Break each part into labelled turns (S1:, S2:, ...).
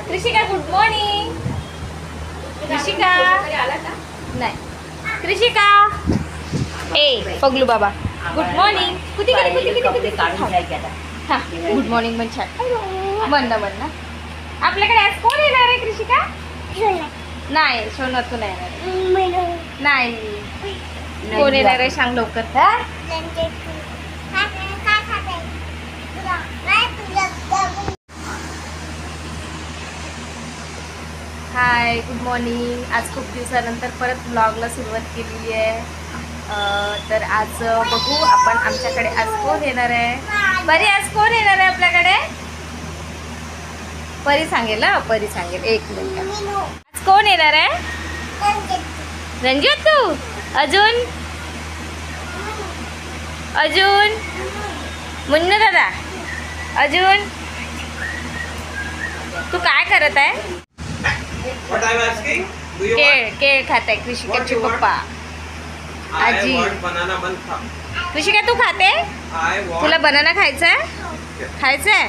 S1: कृषिका good morning. कृषिका नाही, कृषिका ए पगलू बाबा good morning. कुठे हां गुड मॉर्निंग पण छान म्हणणं. आपल्याकडे आज कोण येणार आहे कृषिका? नाही सोनत नाही नाही. कोण येणार आहे सांग लवकर. Hi good morning. आज खूप दिवसानंतर परत ब्लॉगला सुरुवात केलेली आहे. तर आज बघू आपण आमच्याकडे आज कोण येणार आहे. परी आज कोण येणार आहे आपल्याकडे? परी सांगेल ना, परी सांगेल. एक मिनिट. आज कोण येणार आहे? रंजित. तू अजून मुन्नू दादा अजून तू काय करत आहे? केळ खात आहे कृषिकाचे पप्पा आजी. कृषिका तू खाते? तुला बनाना खायचा आहे?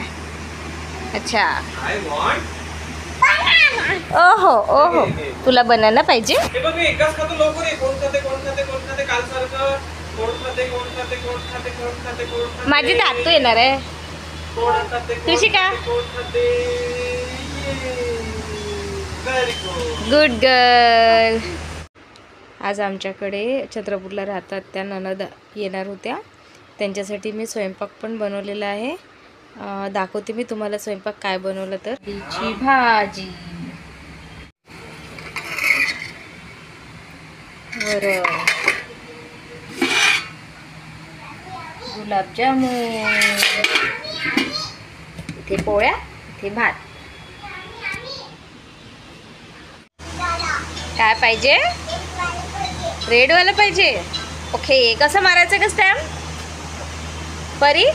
S1: अच्छा. ओहो ओहो तुला बनाना पाहिजे? माझी तातू येणार आहे कृषिका. Good girl. आज आमच्याकडे छत्रपूरला राहतात त्या ननद येणार होत्या. त्यांच्यासाठी मी स्वयंपाक पण बनवलेला आहे. दाखवते मी तुम्हाला स्वयंपाक काय बनवलं. तर ची भाजी, वरण, गुलाबजामुन, इथे पोळ्या, इथे भात. काय पाहिजे? रेडवाला पाहिजे. ओके. कसं मारायचं का स्टॅम्प? परी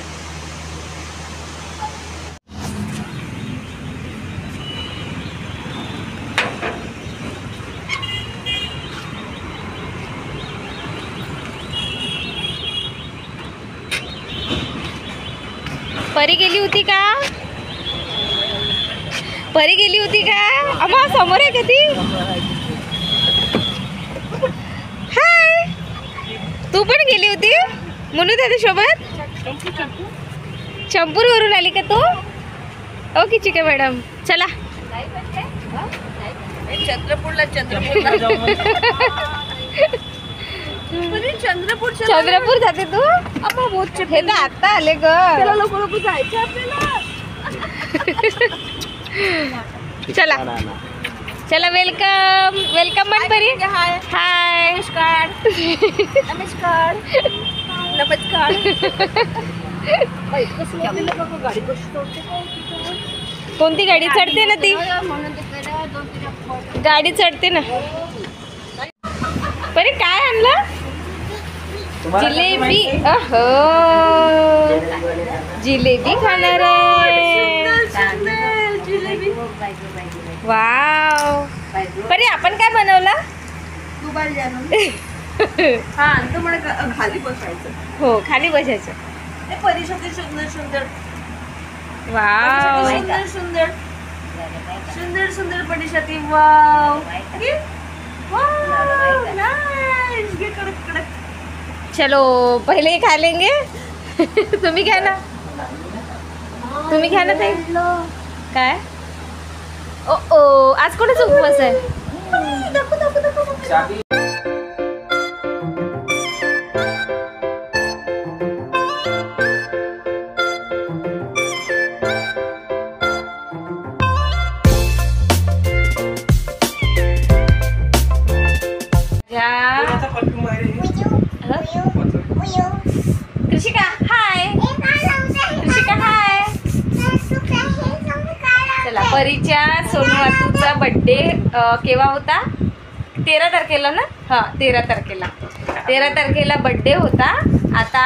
S1: परी गेली होती का? परी गेली होती का? अम्मा समोर आहे का ती? हाय. तू पण गेली होती म्हणून त्याच्या सोबत? चंपूर वरून आली का तू? ओके ठीक आहे मॅडम. चला चंद्रपूर जाते तू? हे तर आता आले ग. चला चला. Welcome welcome Manpari. Hi hi. नमस्कार नमस्कार नमस्कार. कोणती गाडी चढते ना ती? गाडी चढते ना. परी काय आणलं? जिलेबी. अहो जिलेबी खाणार आहे. वाव. परी आपण काय बनवलं?
S2: हा तो मला खाली बसायचं.
S1: हो खाली बसायचं.
S2: परिषदे सुंदर सुंदर.
S1: वाव
S2: सुंदर सुंदर सुंदर सुंदर परिषदी. वाव
S1: चलो पहले ही खा लेंगे. तुम्ही घ्या ना, तुम्ही घ्या ना ताई. काय? ओ ओ आज कोणाचा उपवास आहे? कृषिका हाय. कृषिका हाय. चला परीच्या सोनू बर्थडे केव्हा होता? 13 तारखेला ना. हां 13 तारखेला बर्थडे होता. आता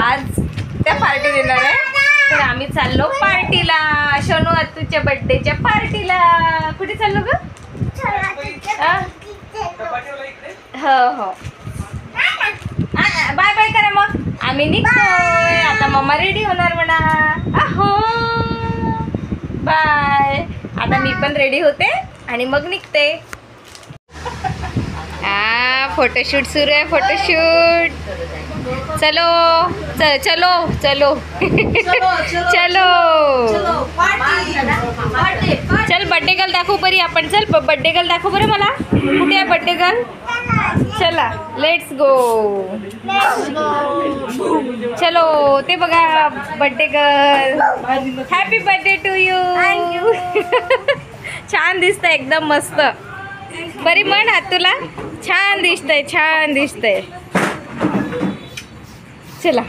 S1: आज त्या पार्टी देणार आहे. तर आम्ही चाललो पार्टीला, सोनू आतूच्या बर्थडेच्या पार्टीला. कुठे चाललो ग? हो हो. बाय बाय करा मग. आम्ही निघतोय आता. मम्मा रेडी होणार म्हणा. अहो बाय. आता मी पण रेडी होते आणि मग निघते. फोटोशूट सुरू आहे, फोटोशूट. चलो चलो चलो चलो चल बर्थडे गर्ल दाखवू बरी आपण. चल बर्थडे गर्ल दाखव बरं मला. कुठे आहे बर्थडे गर्ल? चला लेट्स गो. चलो ते बघा birthday girl. Happy birthday to you. छान दिसतंय एकदम मस्त. बरी म्हण हात तुला. छान दिसतंय, छान दिसतंय. चला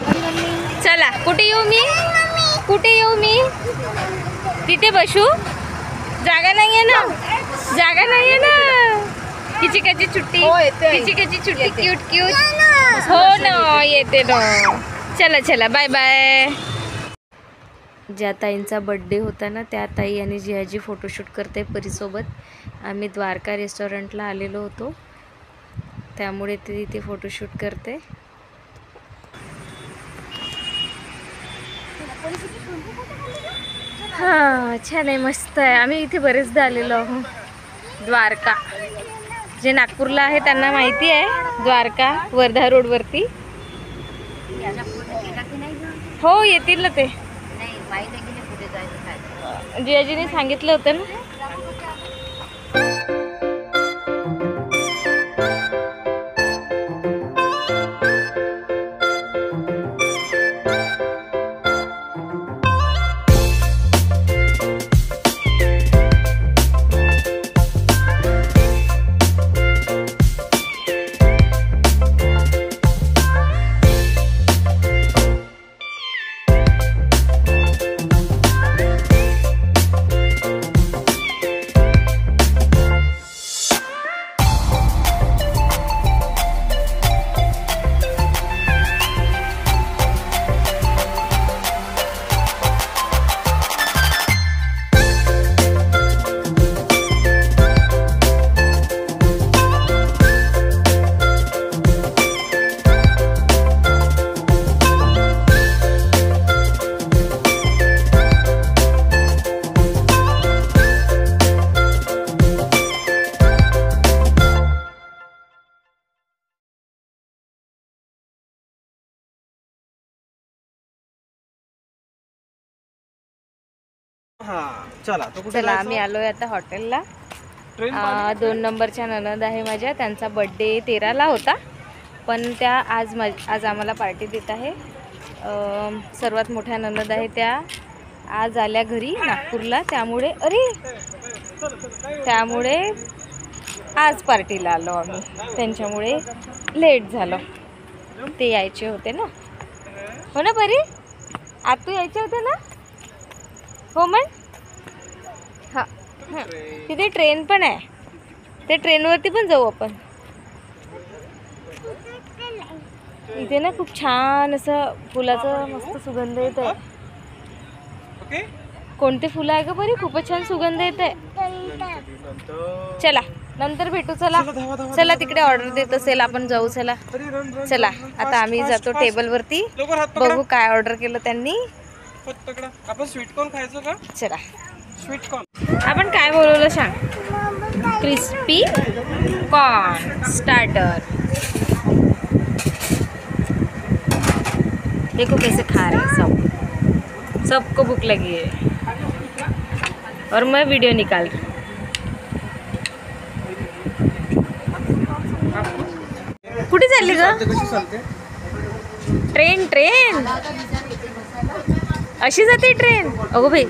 S1: चला. कुठे येऊ मी? कुठे येऊ मी? तिथे बसू? जागा नाही आहे ना, जागा नाही आहे ना. किचिकाची छुट्टी, किचिकाची छुट्टी. Cute cute. हो ना येते ना. चला चला बाय बाय. ज्या ताईंचा बड्डे होता ना त्या ताई आणि जियाजी फोटोशूट करते परीसोबत. आम्ही द्वारका रेस्टॉरंटला आलेलो होतो त्यामुळे ते तिथे फोटोशूट करते. हां छान आहे, मस्त आहे. आम्ही इथे बरेचदा आलेलो आहोत. द्वारका जे नागपूरला आहे त्यांना माहिती आहे. द्वारका वर्धा रोडवरती. हो येतील ना ते. जियाजीने सांगितलं होतं ना. चला आम्ही आलोय आता हॉटेलला. 2 नंबरच्या ननद आहे माझ्या. त्यांचा बड्डे 13ला होता पण त्या आज आम्हाला पार्टी देत आहे. सर्वात मोठ्या ननद आहे त्या आज आल्या घरी नागपूरला त्यामुळे आज पार्टीला आलो आम्ही. त्यांच्यामुळे लेट झालं. ते यायचे होते ना. हो ना बरी? आतू यायचे होते ना. हो मग हां तिथे ट्रेन पण आहे. ते ट्रेनवरती पण जाऊ आपण. इथे ना खूप छान असं फुलाचं मस्त सुगंध येत आहे. कोणते फुलं आहे का बरी? खूपच छान सुगंध येत आहे. चला नंतर भेटू. चला चला तिकडे ऑर्डर देत असेल आपण जाऊ. चला चला आता आम्ही जातो टेबलवरती. बघू काय ऑर्डर केलं त्यांनी.
S3: आपण स्वीट कॉर्न खायचं का?
S1: चला
S3: स्वीट कॉर्न.
S1: आपण काय बोलवलं सांग. Crispy corn starter. देखो कैसे खा रहे हैं सबको भूख लगी है और मैं वीडियो निकाल रही. कुठे चालली ग? ट्रेन ट्रेन अशी जाते ट्रेन. अगो बाई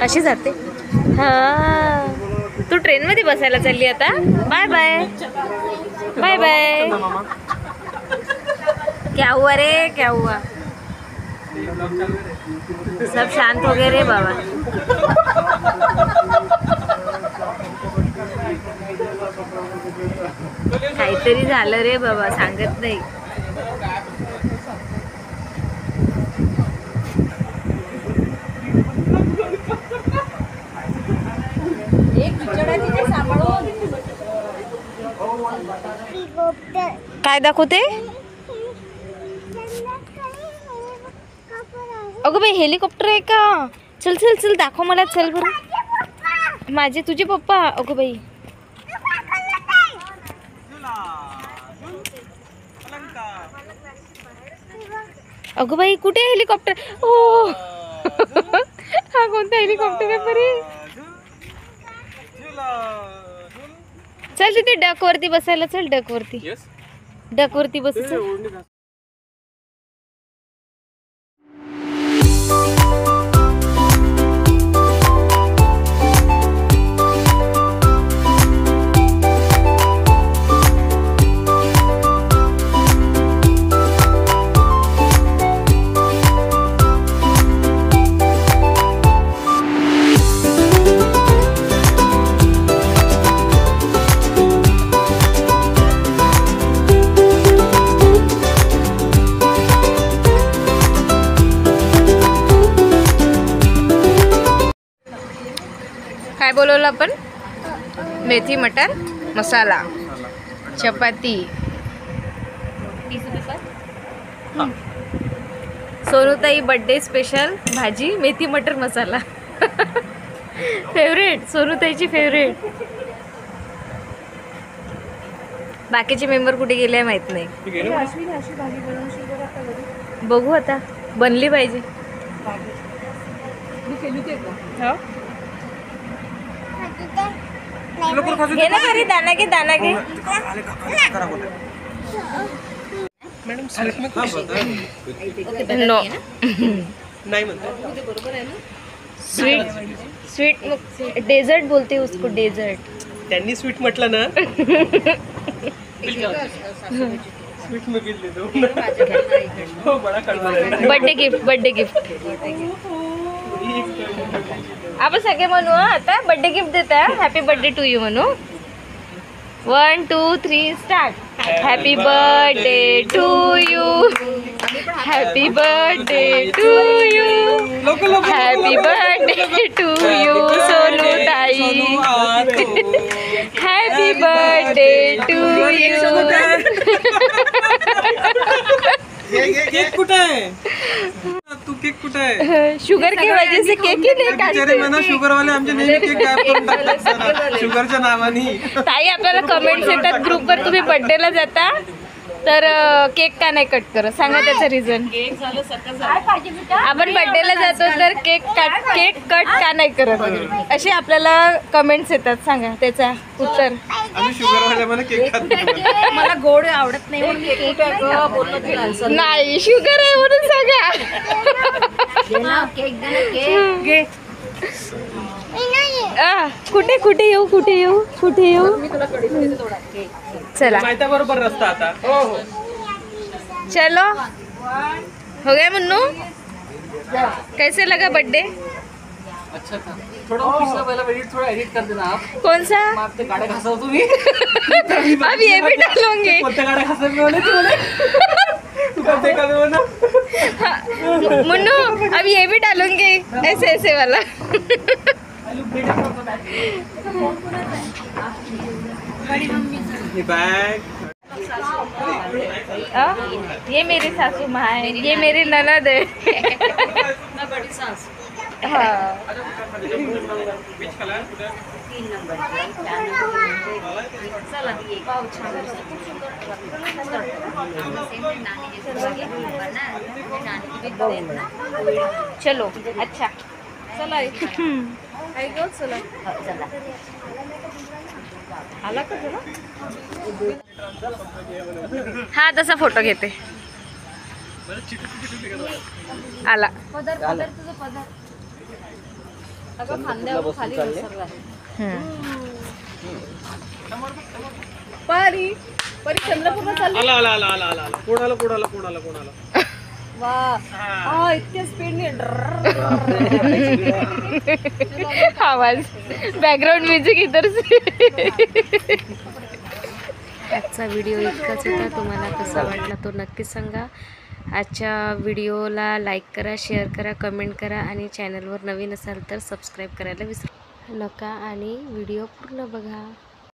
S1: अशी जाते. हां तू ट्रेनमध्ये बसायला चालली आता. Bye bye bye bye. क्या हुआ रे क्या हुआ? सब शांत हो गए रे बाबा. काहीतरी झालं रे बाबा सांगत नाही. काय दाखवते? अगं बाई हेलिकॉप्टर आहे का? चल चल चल दाखव मला. चल बरं. माझे तुझे पप्पा. अगो बाई. अगो बाई कुठे हेलिकॉप्टर. हो हा कोणता हेलिकॉप्टर आहे बरे. चल तिथे डक वरती बसायला. चल डक वरती. डक वरती बस. काय बोलवलं आपण. मेथी मटर मसाला, चपाती, सोनूताई बर्थडे स्पेशल भाजी मेथी मटर मसाला. फेवरेट, सोनूताईची फेवरेट. बाकीचे मेंबर कुठे गेले आहे माहित नाही. बघू आता बनली पाहिजे. घे ना घरी. दाना घे, दाना घे.
S3: मॅडम स्वीट में कुछ
S1: नो
S3: नाही म्हणतो.
S1: स्वीट. स्वीट डेझर्ट बोलते उसको. डेझर्ट.
S3: त्यांनी स्वीट म्हटलं ना. स्वीट में बिल दे दो. हो बडा कड़वा है.
S1: Birthday gift. बर्थडे गिफ्ट आपण सगळे म्हणू. आता बर्थडे गिफ्ट देता. हॅपी बर्थडे टू यू म्हणू. 1 2 3 start. Happy birthday to you. Happy birthday to you. Happy birthday to you Sonutai. Happy birthday to you.
S3: Cake कुठे आहे. तू केक कुठे आहे.
S1: शुगर की वजह से केक ही नाही
S3: बिचारे म्हणा शुगर वाले आमचे नेहमी केक गायब करून टाकतात शुगरच्या नावाने.
S1: ताई आपल्याला कमेंट्स येतात ग्रुपवर. तुम्ही बर्थडेला जाता तर केक का नाही कट करत. सांगा त्याचं रिझन. आपण बर्थडेला जातो तर केक कट का नाही करत असे आपल्याला कमेंट्स येतात. सांगा त्याचा उत्तर.
S3: आम्ही शुगर वाले मला केक खात नाही.
S2: मला गोड आवडत नाही म्हणून
S1: नाही शुगर आहे म्हणून सांगा. कुठे कुठे येऊ. कुठे येऊ. कुठे येऊ. चला
S3: माहिती बरोबर रस्ता आता. हो हो
S1: चलो हो गया मुन्नू. कैसे लगा बर्थडे.
S4: अच्छा था. थोड़ा पिछला वाला वीडियो थोड़ा एडिट कर देना आप.
S1: कौन सा.
S4: आपके गाड़े घासा तुम्ही.
S1: अब ये भी डालूंगे.
S3: कोणत्या गाड्या खासत बोले तू कोणत्या गाड्या बोला.
S1: मुन्नू अब ये भी डालूंगे ऐसे ऐसे वाला.
S3: ये बैग.
S1: ये मेरी सासू माँ है. ये मेरी ननद है. हाँ चलो अच्छा.
S2: चला आई गो. चला आला का तुला.
S1: हा तसा फोटो घेते. आला.
S2: अगं खांद्यावर खाली घसरला. परी परी चंद्रपूरला चालली.
S3: आला आला आला आला आला. कोणाला कोणाला कोणाला कोणाला.
S2: वा इतक्या स्पीडने.
S1: आवाज बॅकग्राऊंड म्युझिक इधर से. आजचा व्हिडिओ इतकाच होता. तुम्हाला कसा वाटला तो नक्की सांगा. आजच्या व्हिडिओला लाईक करा, शेअर करा, कमेंट करा आणि चॅनलवर नवीन असाल तर सबस्क्राईब करायला विसरू नका आणि व्हिडिओ पूर्ण बघा.